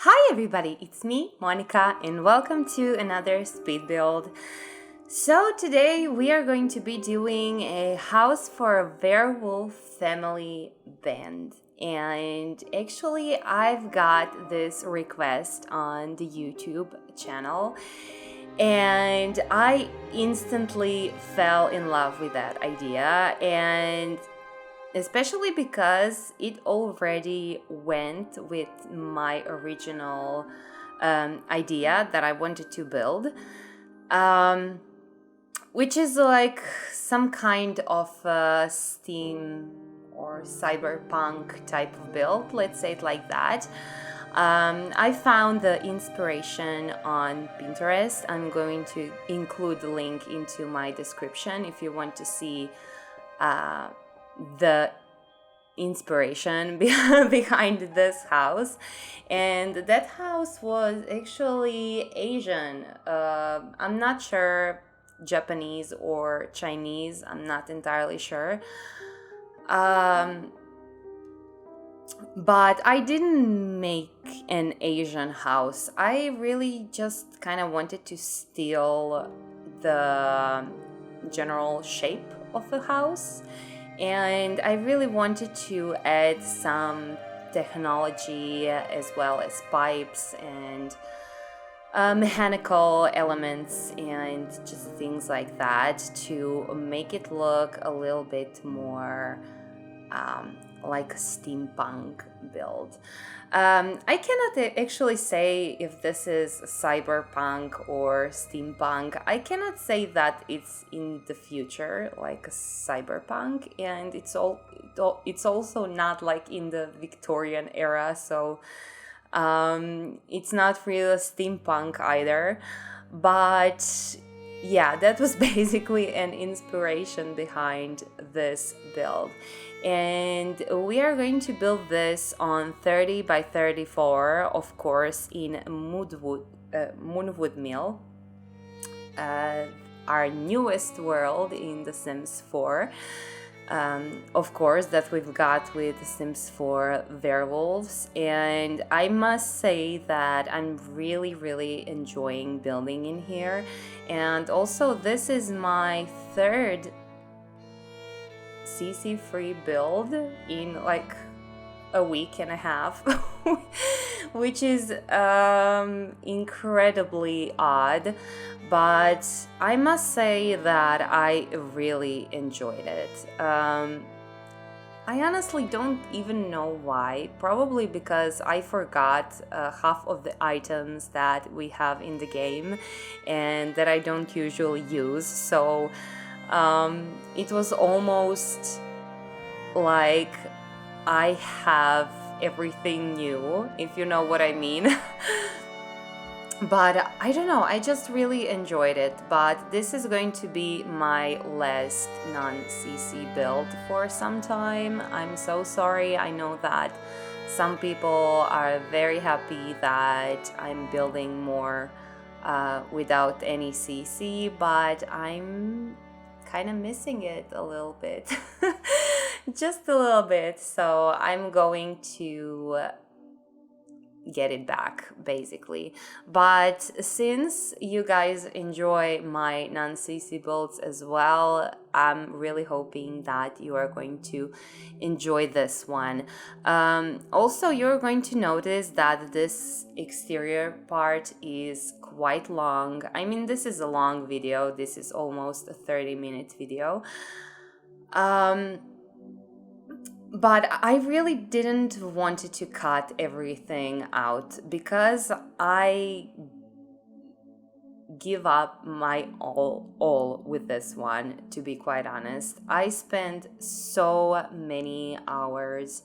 Hi everybody, it's me, Monica, and welcome to another speed build. So today we are going to be doing a house for a werewolf family band. And actually I've got this request on the YouTube channel and I instantly fell in love with that idea, and especially because it already went with my original idea that I wanted to build, which is like some kind of steam or cyberpunk type of build, let's say it like that. I found the inspiration on Pinterest. I'm going to include the link into my description if you want to see the inspiration behind this house. And that house was actually Asian. I'm not sure, Japanese or Chinese, I'm not entirely sure. But I didn't make an Asian house. I really just kind of wanted to steal the general shape of the house, and I really wanted to add some technology as well as pipes and mechanical elements and just things like that to make it look a little bit more like a steampunk build. I cannot actually say if this is cyberpunk or steampunk. I cannot say that it's in the future like a cyberpunk, and it's also not like in the Victorian era, so it's not really steampunk either. But yeah, that was basically an inspiration behind this build. And we are going to build this on 30 by 34, of course, in Moonwood Mill, our newest world in The Sims 4. Of course, that we've got with The Sims 4 Werewolves. And I must say that I'm really enjoying building in here. And also, this is my third CC free build in like a week and a half, which is incredibly odd, but I must say that I really enjoyed it. I honestly don't even know why. Probably because I forgot half of the items that we have in the game and that I don't usually use, so it was almost like I have everything new, if you know what I mean. But I don't know, I just really enjoyed it. But this is going to be my last non-CC build for some time. I'm so sorry. I know that some people are very happy that I'm building more without any CC, but I'm kind of missing it a little bit. Just a little bit. So I'm going to get it back, basically. But since you guys enjoy my non-CC builds as well, I'm really hoping that you are going to enjoy this one. Also, you're going to notice that this exterior part is quite long. I mean, this is a long video. This is almost a 30-minute video. But I really didn't want to cut everything out because I give up my all with this one, to be quite honest. I spent so many hours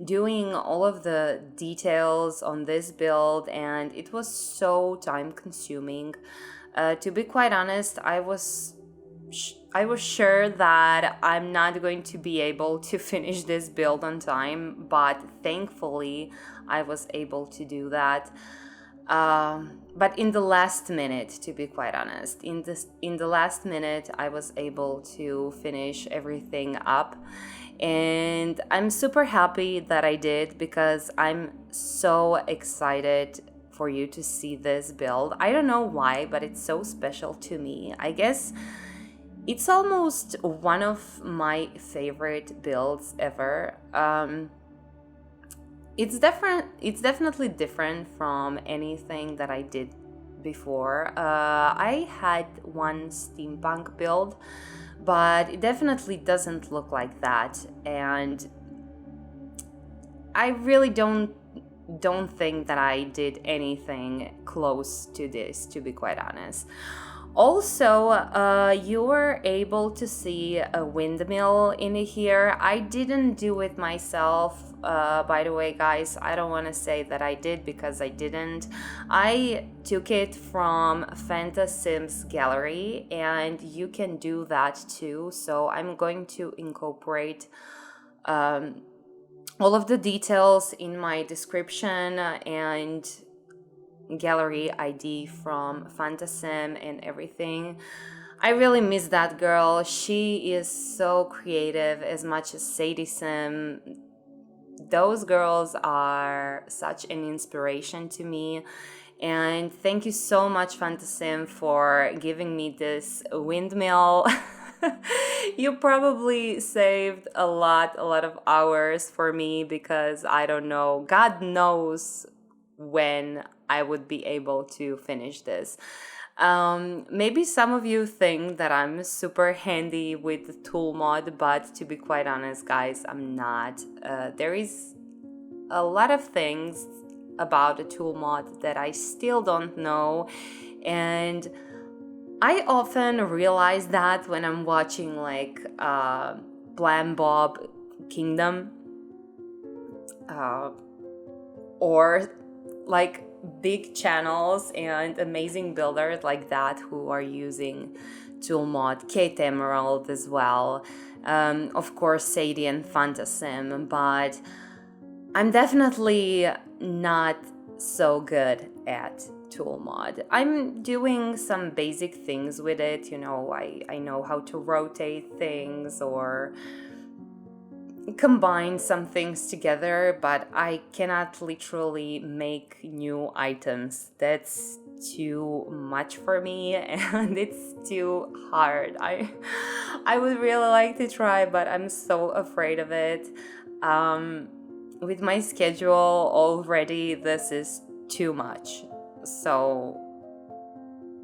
doing all of the details on this build, and it was so time consuming. To be quite honest, I was sure that I'm not going to be able to finish this build on time, but thankfully I was able to do that. But in the last minute, to be quite honest, in the last minute, I was able to finish everything up, and I'm super happy that I did, because I'm so excited for you to see this build. I don't know why, but it's so special to me. I guess it's almost one of my favorite builds ever. It's different. It's definitely different from anything that I did before. I had one steampunk build, but it definitely doesn't look like that, and I really don't think that I did anything close to this, to be quite honest. Also, you were able to see a windmill in here. I didn't do it myself, by the way, guys. I don't want to say that I did, because I didn't. I took it from Fantasim's gallery, and you can do that too. So I'm going to incorporate all of the details in my description and gallery ID from Fantasim and everything. I really miss that girl. She is so creative, as much as Sadie Sim. Those girls are such an inspiration to me. And thank you so much, Fantasim, for giving me this windmill. You probably saved a lot of hours for me, because I don't know, God knows when I would be able to finish this. Maybe some of you think that I'm super handy with the tool mod, but to be quite honest, guys, I'm not. There is a lot of things about the tool mod that I still don't know, and I often realize that when I'm watching like Blam Bob Kingdom, or like big channels and amazing builders like that who are using tool mod, Kate Emerald as well, of course Sadie and Fantasim, but I'm definitely not so good at tool mod. I'm doing some basic things with it, you know, I know how to rotate things or combine some things together, but I cannot literally make new items. That's too much for me, and it's too hard. I would really like to try, but I'm so afraid of it. With my schedule already, this is too much. So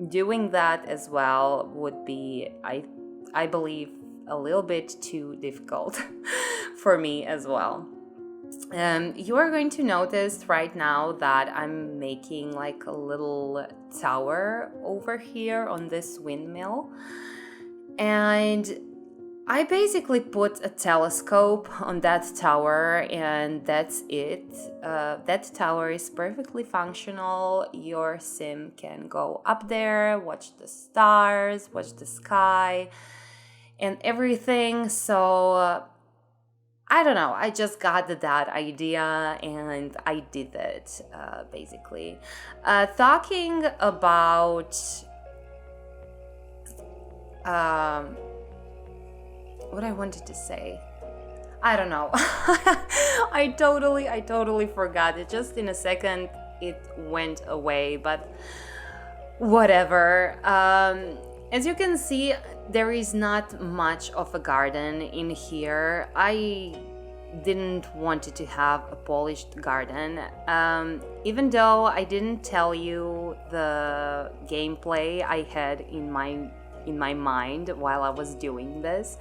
doing that as well would be, I believe, a little bit too difficult for me as well. You are going to notice right now that I'm making like a little tower over here on this windmill, and I basically put a telescope on that tower, and that's it. That tower is perfectly functional. Your sim can go up there, watch the stars, watch the sky, and everything. So I don't know, I just got that idea and I did it, basically. Talking about what I wanted to say, I don't know. I totally forgot it. Just in a second it went away, but whatever. As you can see, there is not much of a garden in here. I didn't want it to have a polished garden, even though I didn't tell you the gameplay I had in my mind while I was doing this.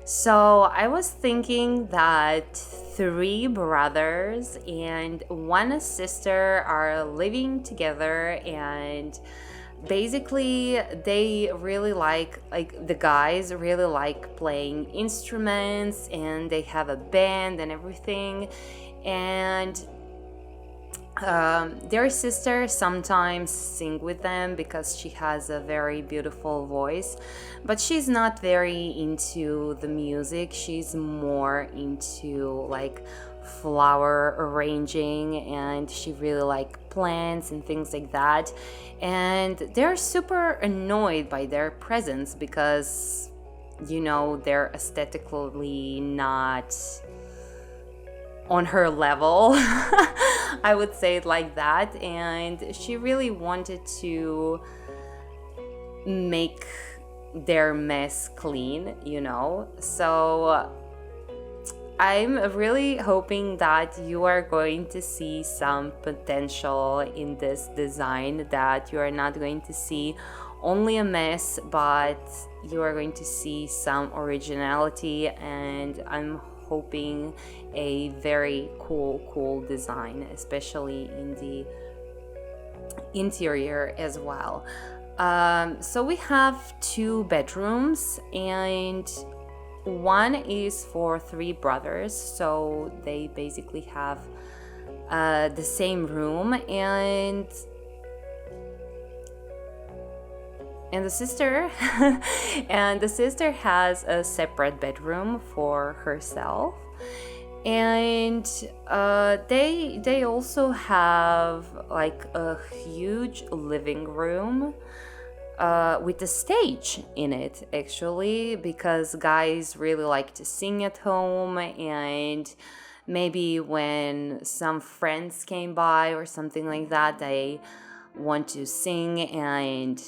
So I was thinking that 3 brothers and 1 sister are living together, and basically they really like the guys really like playing instruments, and they have a band and everything, and their sister sometimes sing with them because she has a very beautiful voice, but she's not very into the music. She's more into like flower arranging, and she really like plants and things like that. And they're super annoyed by their presence because, you know, they're aesthetically not on her level. I would say it like that. And she really wanted to make their mess clean, you know. So I'm really hoping that you are going to see some potential in this design, that you are not going to see only a mess, but you are going to see some originality, and I'm hoping a very cool design, especially in the interior as well. So we have 2 bedrooms, and one is for 3 brothers, so they basically have the same room, and the sister and the sister has a separate bedroom for herself. And they also have like a huge living room with a stage in it, actually, because guys really like to sing at home, and maybe when some friends came by or something like that, they want to sing and,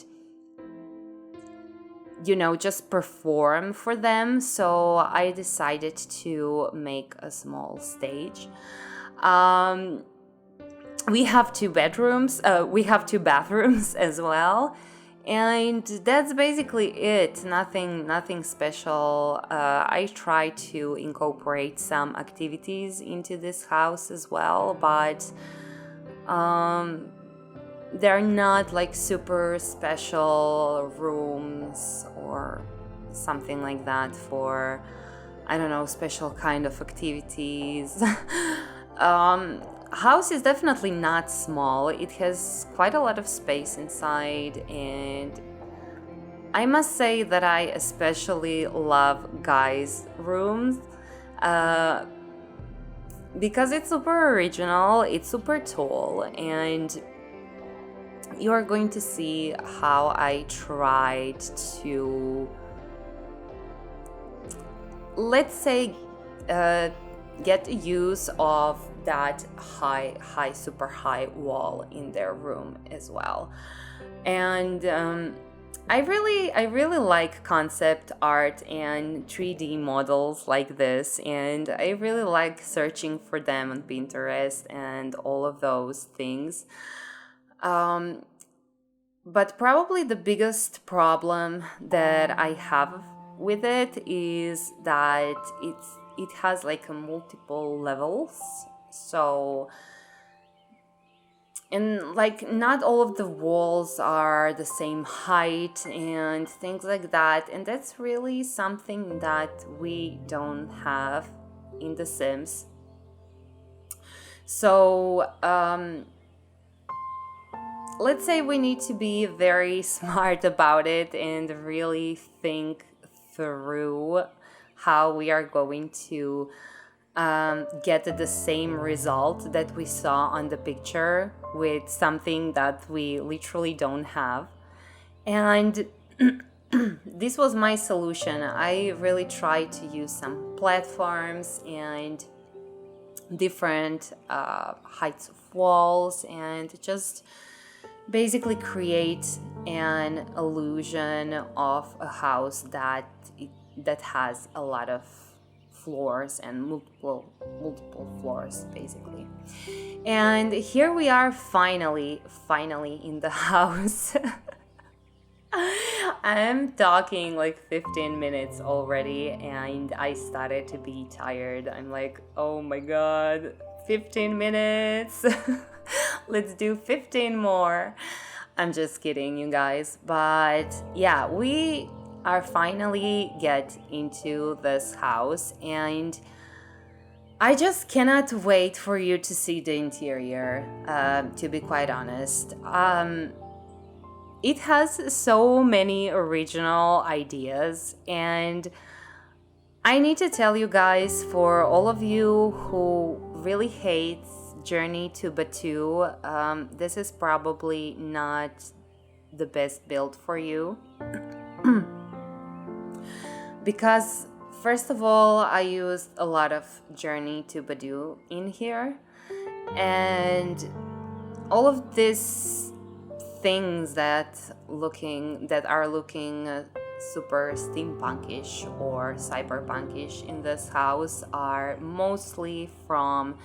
you know, just perform for them. So I decided to make a small stage. We have 2 bedrooms, we have 2 bathrooms as well. And that's basically it. Nothing special. I try to incorporate some activities into this house as well, but they're not like super special rooms or something like that for, I don't know, special kind of activities. House is definitely not small. It has quite a lot of space inside, and I must say that I especially love guys' rooms because it's super original, it's super tall, and you are going to see how I tried to, let's say, get use of that super high wall in their room as well. And I really like concept art and 3D models like this, and I really like searching for them on Pinterest and all of those things. But probably the biggest problem that I have with it is that it has like a multiple levels. So, and like not all of the walls are the same height and things like that, and that's really something that we don't have in The Sims. So let's say we need to be very smart about it and really think through how we are going to get the same result that we saw on the picture with something that we literally don't have. And this was my solution. I really tried to use some platforms and different heights of walls and just basically create an illusion of a house that has a lot of floors and multiple floors basically. And here we are finally in the house. I'm talking like 15 minutes already and I started to be tired. I'm like, oh my god, 15 minutes. Let's do 15 more. I'm just kidding, you guys. But yeah, we are finally get into this house and I just cannot wait for you to see the interior, to be quite honest. It has so many original ideas, and I need to tell you guys, for all of you who really hate Journey to Batu, this is probably not the best build for you. Because first of all, I used a lot of Journey to Badu in here, and all of these things that are looking super steampunkish or cyberpunkish in this house are mostly from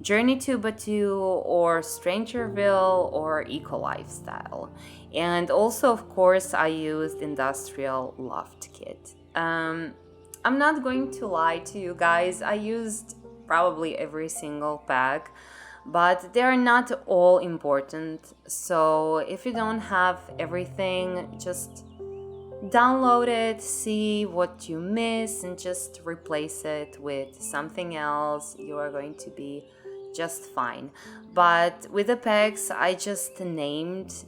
Journey to Batu or Strangerville or Eco Lifestyle. And also, of course, I used Industrial Loft Kit. I'm not going to lie to you guys, I used probably every single pack, but they are not all important. So if you don't have everything, just download it, see what you miss, and just replace it with something else. You are going to be just fine. But with the packs I just named,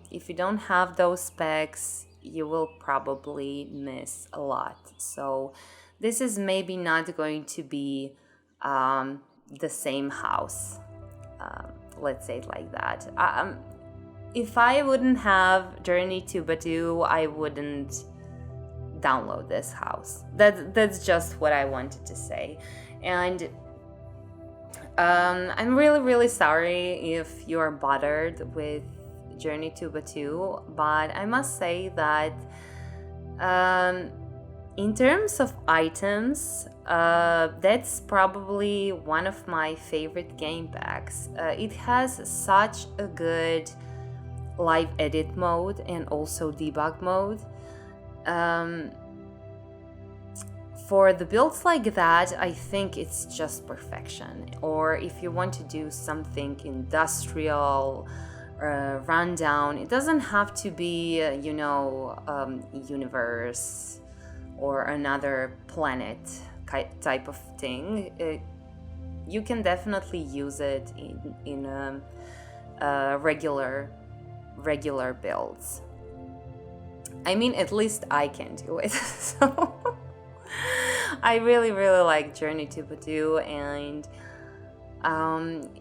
if you don't have those specs, you will probably miss a lot. So this is maybe not going to be the same house. Let's say it like that. If I wouldn't have Journey to Batu, I wouldn't download this house. That's just what I wanted to say. And I'm really sorry if you're bothered with Journey to Batu, but I must say that in terms of items, that's probably one of my favorite game packs. It has such a good live edit mode and also debug mode. For the builds like that, I think it's just perfection. Or if you want to do something industrial, rundown, it doesn't have to be, universe or another planet type of thing. You can definitely use it in regular builds. I mean, at least I can do it. So I really like Journey to Batu, and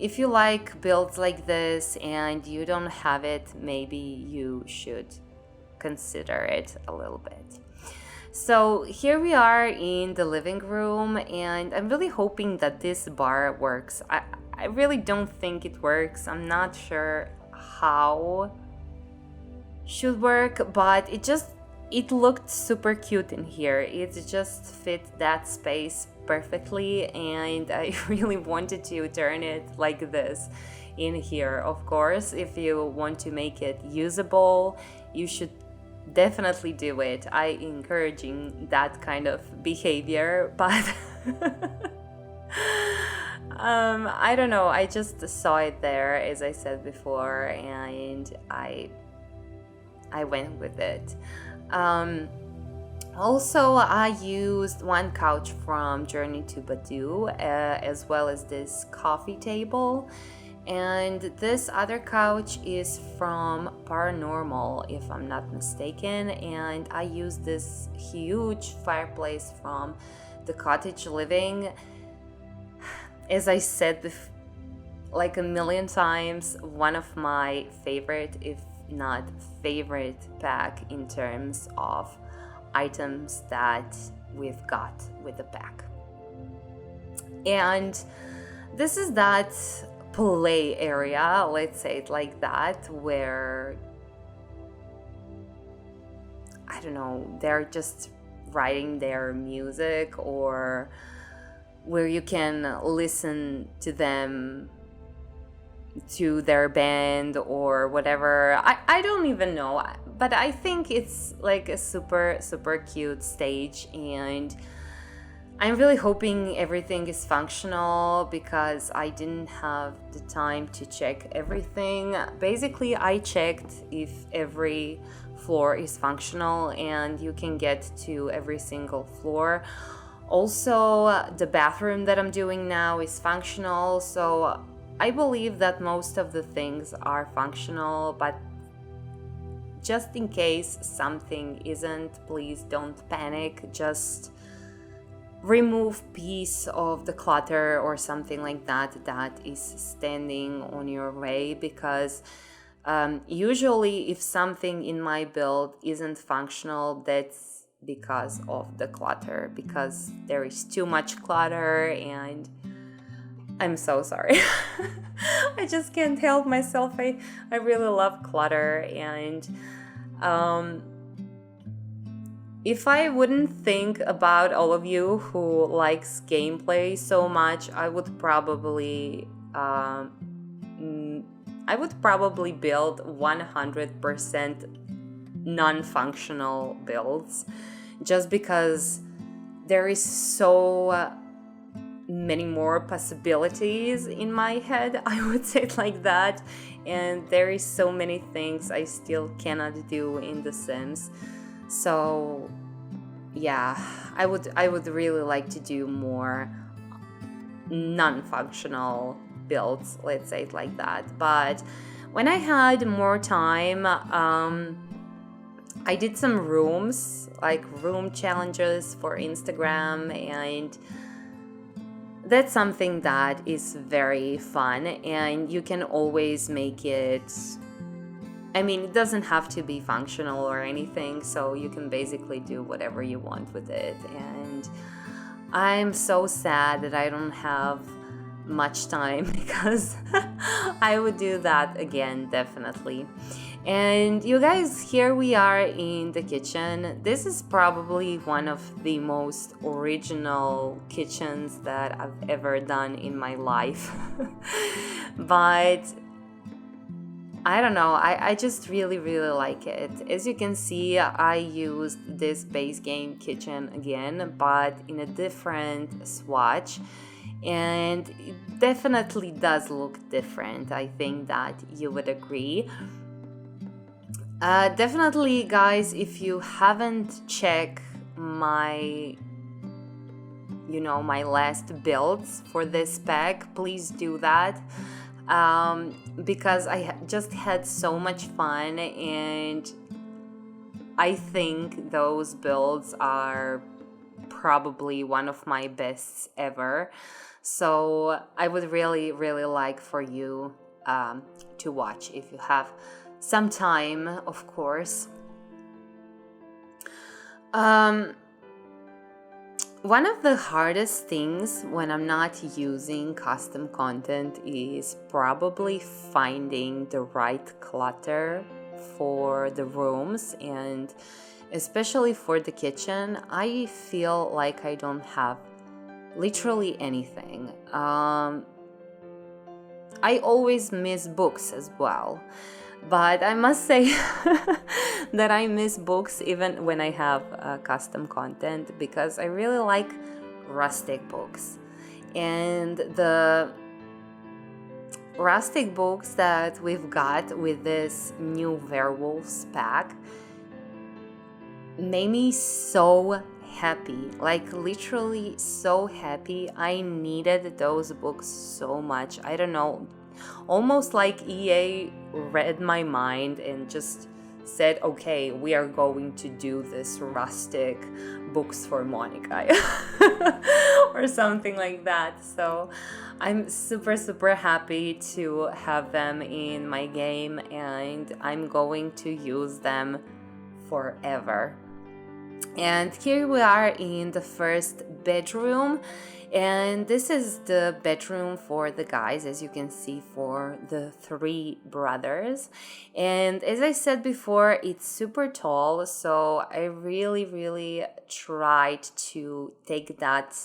if you like builds like this and you don't have it, maybe you should consider it a little bit. So here we are in the living room, and I'm really hoping that this bar works. I really don't think it works. I'm not sure how should work, but it looked super cute in here. It just fit that space perfectly, and I really wanted to turn it like this in here. Of course, if you want to make it usable, you should definitely do it. I encouraging that kind of behavior, but I don't know, I just saw it there, as I said before, and I went with it. Also, I used one couch from Journey to Batu, as well as this coffee table, and this other couch is from Paranormal, if I'm not mistaken, and I used this huge fireplace from the Cottage Living. As I said like a million times, one of my favorite, if not favorite, pack in terms of items that we've got with the pack. And this is that play area, let's say it like that, where, I don't know, they're just writing their music, or where you can listen to them, to their band or whatever. I don't even know, but I think it's like a super cute stage, and I'm really hoping everything is functional, because I didn't have the time to check everything. Basically, I checked if every floor is functional, and you can get to every single floor. Also, the bathroom that I'm doing now is functional, so I believe that most of the things are functional, but just in case something isn't, please don't panic. Just remove piece of the clutter or something like that that is standing on your way, because usually if something in my build isn't functional, that's because of the clutter, because there is too much clutter, and I'm so sorry. I just can't help myself. I really love clutter, and if I wouldn't think about all of you who likes gameplay so much, I would probably build 100% non-functional builds, just because there is so many more possibilities in my head, I would say it like that, and there is so many things I still cannot do in The Sims. So yeah, I would really like to do more non-functional builds, let's say it like that. But when I had more time, I did some rooms, like room challenges for Instagram, and that's something that is very fun, and you can always make it, I mean, it doesn't have to be functional or anything, so you can basically do whatever you want with it. And I'm so sad that I don't have much time, because I would do that again, definitely. And you guys, here we are in the kitchen. This is probably one of the most original kitchens that I've ever done in my life. But I don't know, I just really like it. As you can see, I used this base game kitchen again, but in a different swatch, and it definitely does look different. I think that you would agree. Definitely, guys, if you haven't checked my last builds for this pack, please do that. Because I just had so much fun, and I think those builds are probably one of my best ever. So I would really like for you to watch if you have some time, of course. One of the hardest things when I'm not using custom content is probably finding the right clutter for the rooms, and especially for the kitchen. I feel like I don't have literally anything. I always miss books as well. But I must say that I miss books even when I have custom content, because I really like rustic books. And the rustic books that we've got with this new Werewolves pack made me so happy, like literally so happy. I needed those books so much. I don't know, almost like EA read my mind and just said, okay, we are going to do this rustic books for Monica or something like that. So I'm super happy to have them in my game, and I'm going to use them forever. And here we are in the first bedroom, and this is the bedroom for the guys, as you can see, for the 3 brothers. And as I said before, it's super tall, so I really tried to take that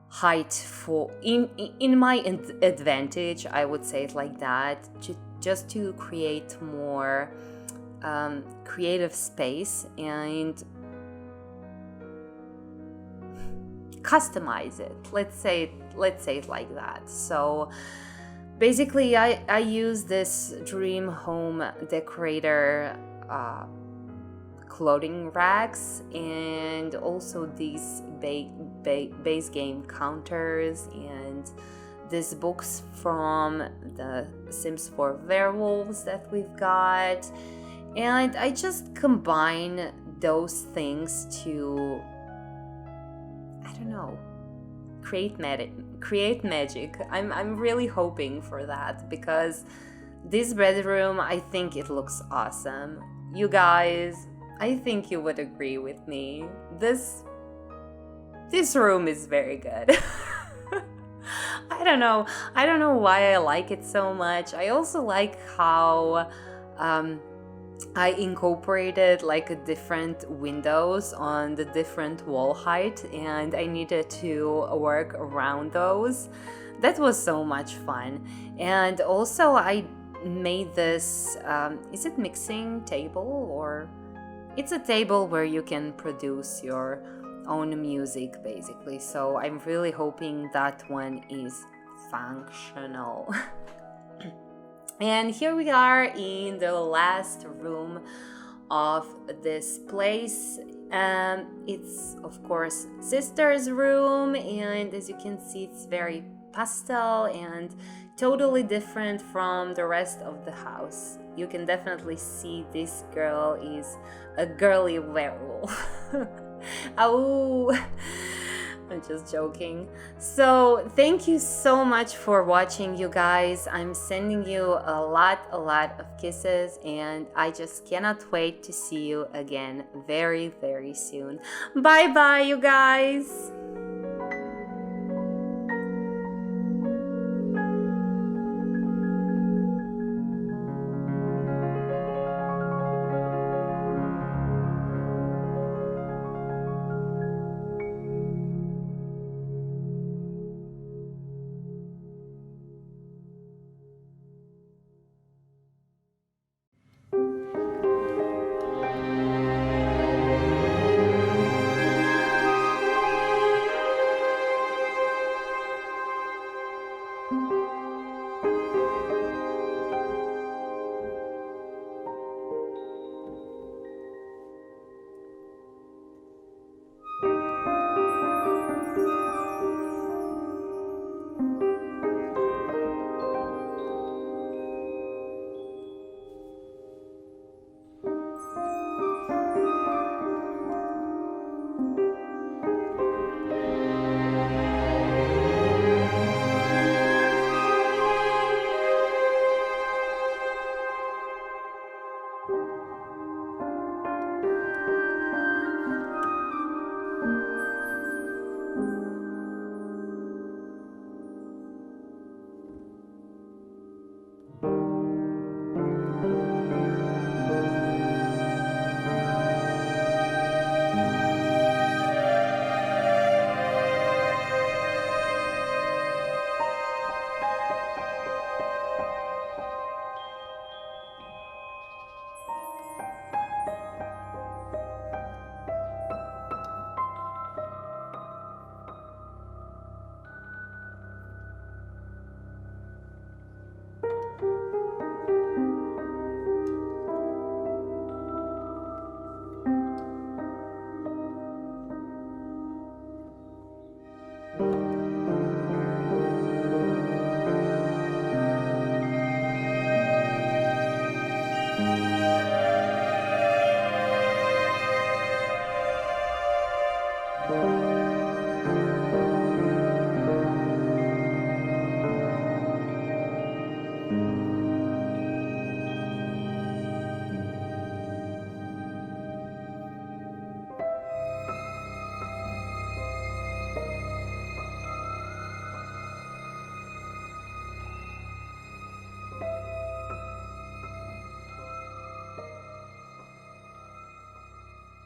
height for in my advantage, I would say it like that, just to create more creative space and customize it. Let's say it like that. So basically, I use this Dream Home Decorator clothing racks, and also these base game counters, and these books from the Sims 4 Werewolves that we've got, and I just combine those things to, I don't know, create magic. I'm really hoping for that, because this bedroom, I think it looks awesome. You guys, I think you would agree with me. This room is very good. I don't know. I don't know why I like it so much. I also like how I incorporated like different windows on the different wall height, and I needed to work around those. That was so much fun. And also I made this, is it mixing table, or it's a table where you can produce your own music basically. So I'm really hoping that one is functional. And here we are in the last room of this place. It's of course sister's room, and as you can see, it's very pastel and totally different from the rest of the house. You can definitely see this girl is a girly werewolf. Oh, I'm just joking. So thank you so much for watching, you guys. I'm sending you a lot of kisses, and I just cannot wait to see you again very soon. Bye bye, you guys.